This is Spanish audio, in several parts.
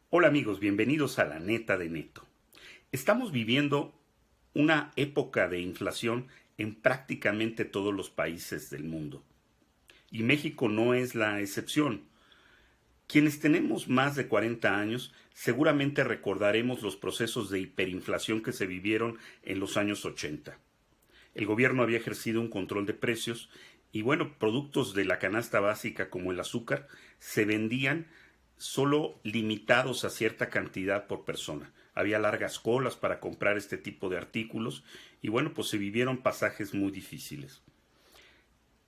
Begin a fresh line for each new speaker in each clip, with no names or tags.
Hola amigos, bienvenidos a la Neta de Neto. Estamos viviendo una época de inflación en prácticamente todos los países del mundo. Y México no es la excepción. Quienes tenemos más de 40 años seguramente recordaremos los procesos de hiperinflación que se vivieron en los años 80. El gobierno había ejercido un control de precios y productos de la canasta básica como el azúcar se vendían solo limitados a cierta cantidad por persona. Había largas colas para comprar este tipo de artículos y pues se vivieron pasajes muy difíciles.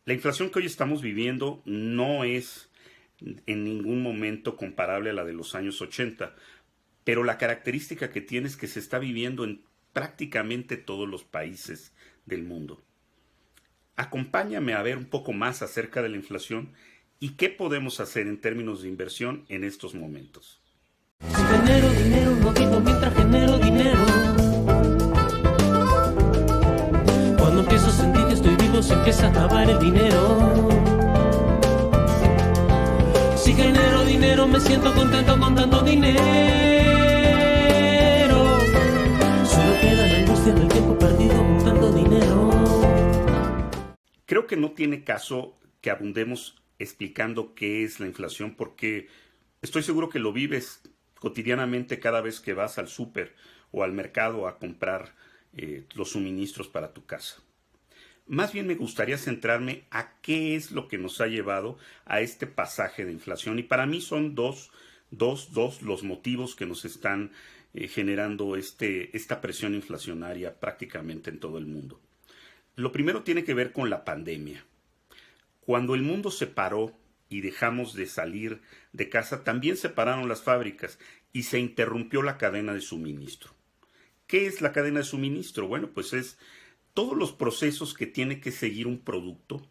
La inflación que hoy estamos viviendo no es en ningún momento comparable a la de los años 80, pero la característica que tiene es que se está viviendo en prácticamente todos los países del mundo. Acompáñame a ver un poco más acerca de la inflación y qué podemos hacer en términos de inversión en estos momentos.
Si genero dinero, no vivo mientras genero dinero. Cuando empiezo a sentir que estoy vivo, se empieza a acabar el dinero. Si genero dinero, me siento contento contando dinero. Solo queda la angustia del tiempo perdido juntando dinero.
Creo que no tiene caso que abundemos explicando qué es la inflación porque estoy seguro que lo vives cotidianamente cada vez que vas al súper o al mercado a comprar los suministros para tu casa. Más bien me gustaría centrarme a qué es lo que nos ha llevado a este pasaje de inflación y para mí son dos los motivos que nos están generando esta presión inflacionaria prácticamente en todo el mundo. Lo primero tiene que ver con la pandemia. Cuando el mundo se paró y dejamos de salir de casa, también se pararon las fábricas y se interrumpió la cadena de suministro. ¿Qué es la cadena de suministro? Pues es todos los procesos que tiene que seguir un producto,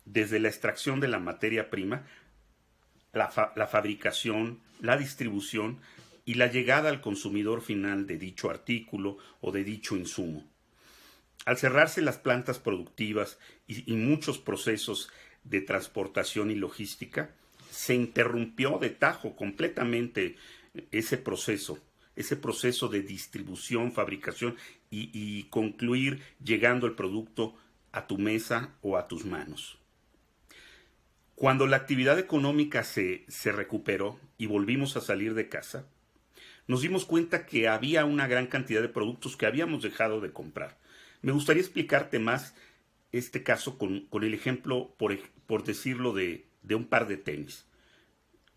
desde la extracción de la materia prima, la fabricación, la distribución y la llegada al consumidor final de dicho artículo o de dicho insumo. Al cerrarse las plantas productivas y muchos procesos de transportación y logística, se interrumpió de tajo completamente ese proceso de distribución, fabricación y concluir llegando el producto a tu mesa o a tus manos. Cuando la actividad económica se recuperó y volvimos a salir de casa, nos dimos cuenta que había una gran cantidad de productos que habíamos dejado de comprar. Me gustaría explicarte más este caso con el ejemplo, por decirlo, de un par de tenis.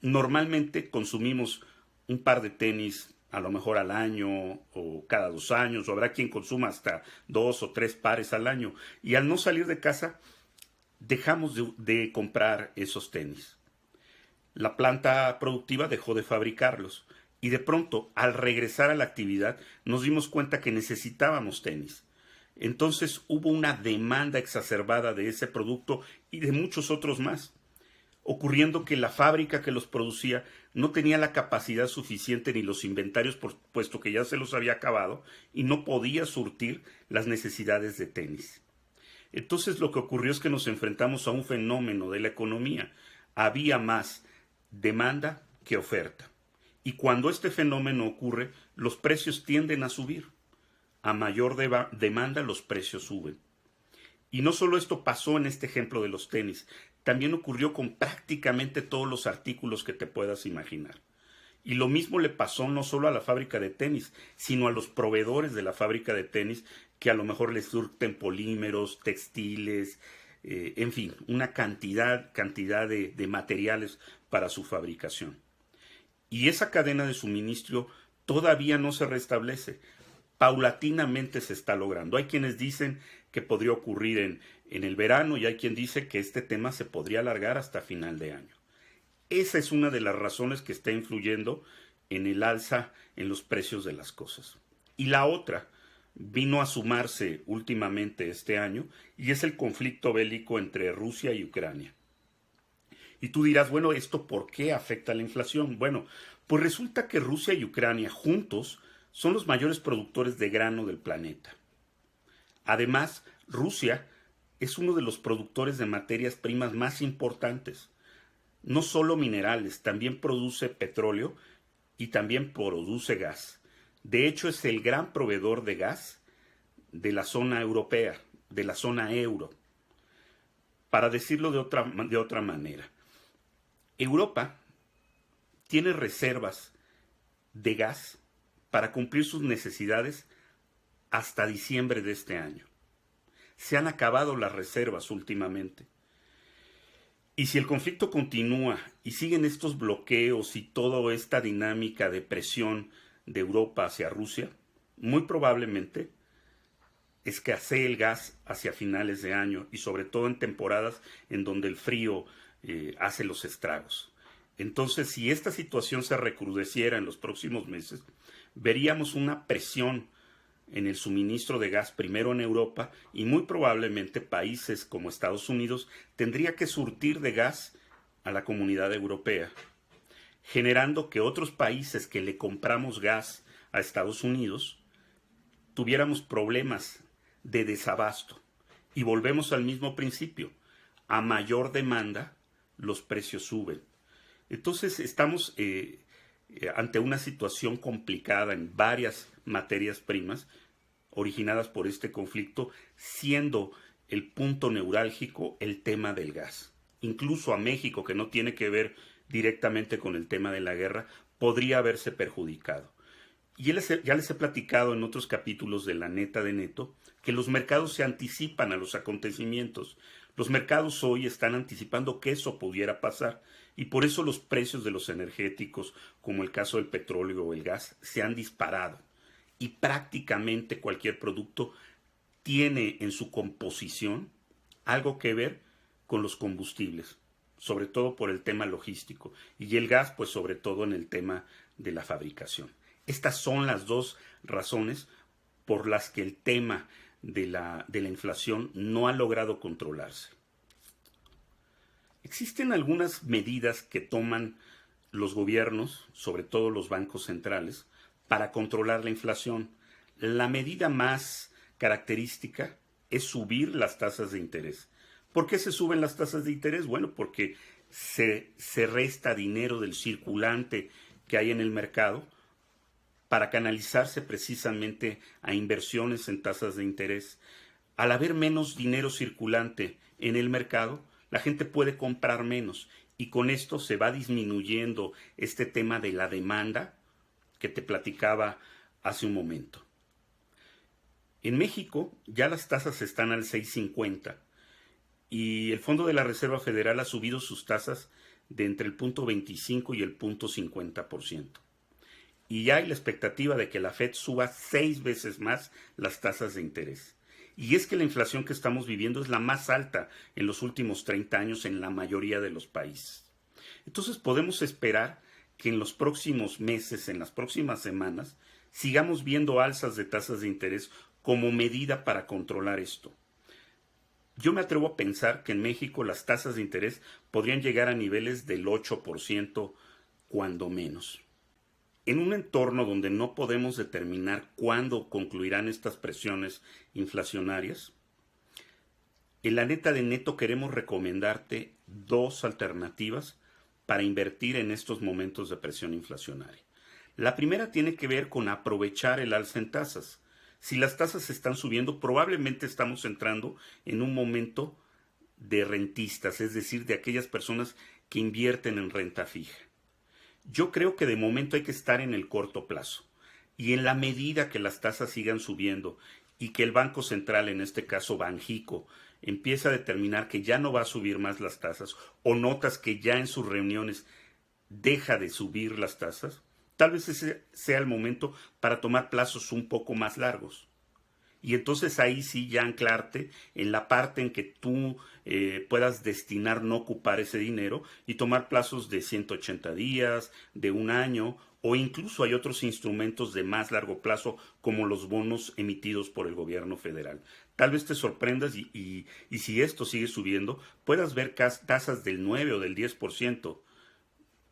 Normalmente consumimos un par de tenis a lo mejor al año o cada 2 años, o habrá quien consuma hasta 2 o 3 pares al año. Y al no salir de casa, dejamos de comprar esos tenis. La planta productiva dejó de fabricarlos. Y de pronto, al regresar a la actividad, nos dimos cuenta que necesitábamos tenis. Entonces hubo una demanda exacerbada de ese producto y de muchos otros más, ocurriendo que la fábrica que los producía no tenía la capacidad suficiente ni los inventarios, puesto que ya se los había acabado y no podía surtir las necesidades de tenis. Entonces lo que ocurrió es que nos enfrentamos a un fenómeno de la economía. Había más demanda que oferta. Y cuando este fenómeno ocurre, los precios tienden a subir. A mayor demanda, los precios suben. Y no solo esto pasó en este ejemplo de los tenis, también ocurrió con prácticamente todos los artículos que te puedas imaginar. Y lo mismo le pasó no solo a la fábrica de tenis, sino a los proveedores de la fábrica de tenis, que a lo mejor les surten polímeros, textiles, en fin, una cantidad de materiales para su fabricación. Y esa cadena de suministro todavía no se restablece. Paulatinamente se está logrando. Hay quienes dicen que podría ocurrir en el verano y hay quien dice que este tema se podría alargar hasta final de año. Esa es una de las razones que está influyendo en el alza en los precios de las cosas. Y la otra vino a sumarse últimamente este año y es el conflicto bélico entre Rusia y Ucrania. Y tú dirás, ¿esto por qué afecta a la inflación? Pues resulta que Rusia y Ucrania juntos son los mayores productores de grano del planeta. Además, Rusia es uno de los productores de materias primas más importantes. No solo minerales, también produce petróleo y también produce gas. De hecho, es el gran proveedor de gas de la zona europea, de la zona euro. Para decirlo de otra manera, Europa tiene reservas de gas para cumplir sus necesidades hasta diciembre de este año. Se han acabado las reservas últimamente. Y si el conflicto continúa y siguen estos bloqueos y toda esta dinámica de presión de Europa hacia Rusia, muy probablemente escasee el gas hacia finales de año y sobre todo en temporadas en donde el frío hace los estragos. Entonces, si esta situación se recrudeciera en los próximos meses, veríamos una presión en el suministro de gas primero en Europa y muy probablemente países como Estados Unidos tendría que surtir de gas a la comunidad europea, generando que otros países que le compramos gas a Estados Unidos tuviéramos problemas de desabasto. Y volvemos al mismo principio. A mayor demanda, los precios suben. Entonces estamos ante una situación complicada en varias materias primas originadas por este conflicto, siendo el punto neurálgico el tema del gas. Incluso a México, que no tiene que ver directamente con el tema de la guerra, podría haberse perjudicado. Y ya les he platicado en otros capítulos de La Neta de Neto que los mercados se anticipan a los acontecimientos. Los mercados hoy están anticipando que eso pudiera pasar y por eso los precios de los energéticos, como el caso del petróleo o el gas, se han disparado. Y prácticamente cualquier producto tiene en su composición algo que ver con los combustibles, sobre todo por el tema logístico. Y el gas, pues sobre todo en el tema de la fabricación. Estas son las dos razones por las que el tema de la inflación no ha logrado controlarse. Existen algunas medidas que toman los gobiernos, sobre todo los bancos centrales, para controlar la inflación. La medida más característica es subir las tasas de interés. ¿Por qué se suben las tasas de interés? Bueno, porque se resta dinero del circulante que hay en el mercado para canalizarse precisamente a inversiones en tasas de interés. Al haber menos dinero circulante en el mercado, la gente puede comprar menos y con esto se va disminuyendo este tema de la demanda que te platicaba hace un momento. En México ya las tasas están al 6.50 y el Fondo de la Reserva Federal ha subido sus tasas de entre el 0.25 y el 0.50%. Y ya hay la expectativa de que la Fed suba 6 veces más las tasas de interés. Y es que la inflación que estamos viviendo es la más alta en los últimos 30 años en la mayoría de los países. Entonces podemos esperar que en los próximos meses, en las próximas semanas, sigamos viendo alzas de tasas de interés como medida para controlar esto. Yo me atrevo a pensar que en México las tasas de interés podrían llegar a niveles del 8% cuando menos. En un entorno donde no podemos determinar cuándo concluirán estas presiones inflacionarias, en La Neta de Neto queremos recomendarte 2 alternativas para invertir en estos momentos de presión inflacionaria. La primera tiene que ver con aprovechar el alza en tasas. Si las tasas están subiendo, probablemente estamos entrando en un momento de rentistas, es decir, de aquellas personas que invierten en renta fija. Yo creo que de momento hay que estar en el corto plazo y en la medida que las tasas sigan subiendo y que el Banco Central, en este caso Banjico, empieza a determinar que ya no va a subir más las tasas o notas que ya en sus reuniones deja de subir las tasas, tal vez ese sea el momento para tomar plazos un poco más largos. Y entonces ahí sí ya anclarte en la parte en que tú puedas destinar no ocupar ese dinero y tomar plazos de 180 días, de un año, o incluso hay otros instrumentos de más largo plazo como los bonos emitidos por el gobierno federal. Tal vez te sorprendas y si esto sigue subiendo, puedas ver tasas del 9 o del 10%.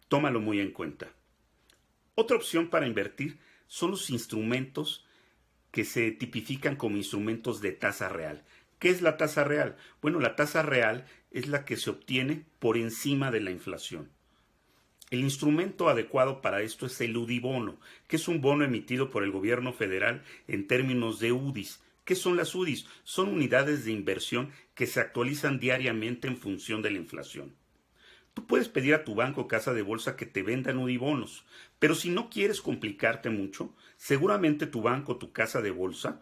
Tómalo muy en cuenta. Otra opción para invertir son los instrumentos que se tipifican como instrumentos de tasa real. ¿Qué es la tasa real? Bueno, la tasa real es la que se obtiene por encima de la inflación. El instrumento adecuado para esto es el UDIBono, que es un bono emitido por el gobierno federal en términos de UDIs. ¿Qué son las UDIs? Son unidades de inversión que se actualizan diariamente en función de la inflación. Tú puedes pedir a tu banco o casa de bolsa que te vendan UDIBonos, pero si no quieres complicarte mucho, seguramente tu banco o tu casa de bolsa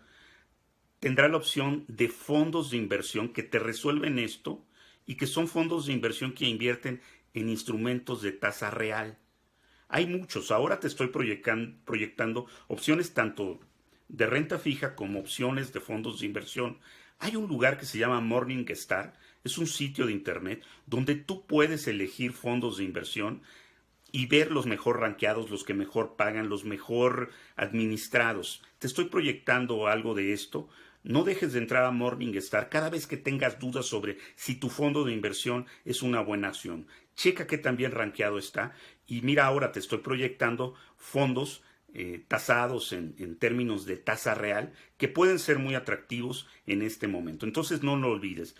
tendrá la opción de fondos de inversión que te resuelven esto y que son fondos de inversión que invierten en instrumentos de tasa real. Hay muchos. Ahora te estoy proyectando opciones tanto de renta fija como opciones de fondos de inversión. Hay un lugar que se llama Morningstar. Es un sitio de internet donde tú puedes elegir fondos de inversión y ver los mejor rankeados, los que mejor pagan, los mejor administrados. Te estoy proyectando algo de esto. No dejes de entrar a Morningstar cada vez que tengas dudas sobre si tu fondo de inversión es una buena acción. Checa qué tan bien rankeado está y mira, ahora te estoy proyectando fondos tasados en términos de tasa real que pueden ser muy atractivos en este momento. Entonces no lo olvides.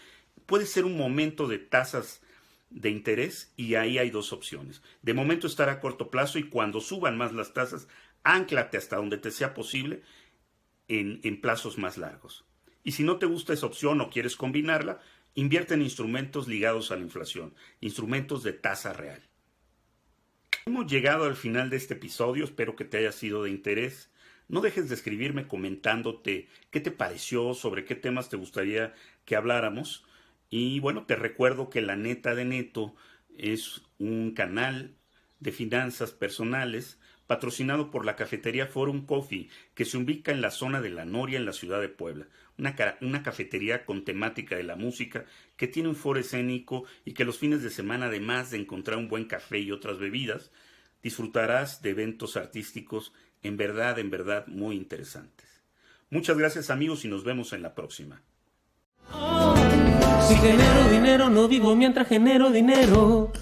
Puede ser un momento de tasas de interés y ahí hay dos opciones. De momento estar a corto plazo y cuando suban más las tasas, ánclate hasta donde te sea posible en plazos más largos. Y si no te gusta esa opción o quieres combinarla, invierte en instrumentos ligados a la inflación, instrumentos de tasa real. Hemos llegado al final de este episodio, espero que te haya sido de interés. No dejes de escribirme comentándote qué te pareció, sobre qué temas te gustaría que habláramos. Y bueno, te recuerdo que La Neta de Neto es un canal de finanzas personales patrocinado por la cafetería Forum Coffee, que se ubica en la zona de La Noria, en la ciudad de Puebla. Una cafetería con temática de la música, que tiene un foro escénico y que los fines de semana, además de encontrar un buen café y otras bebidas, disfrutarás de eventos artísticos en verdad muy interesantes. Muchas gracias, amigos, y nos vemos en la próxima.
Si genero dinero, no vivo mientras genero dinero.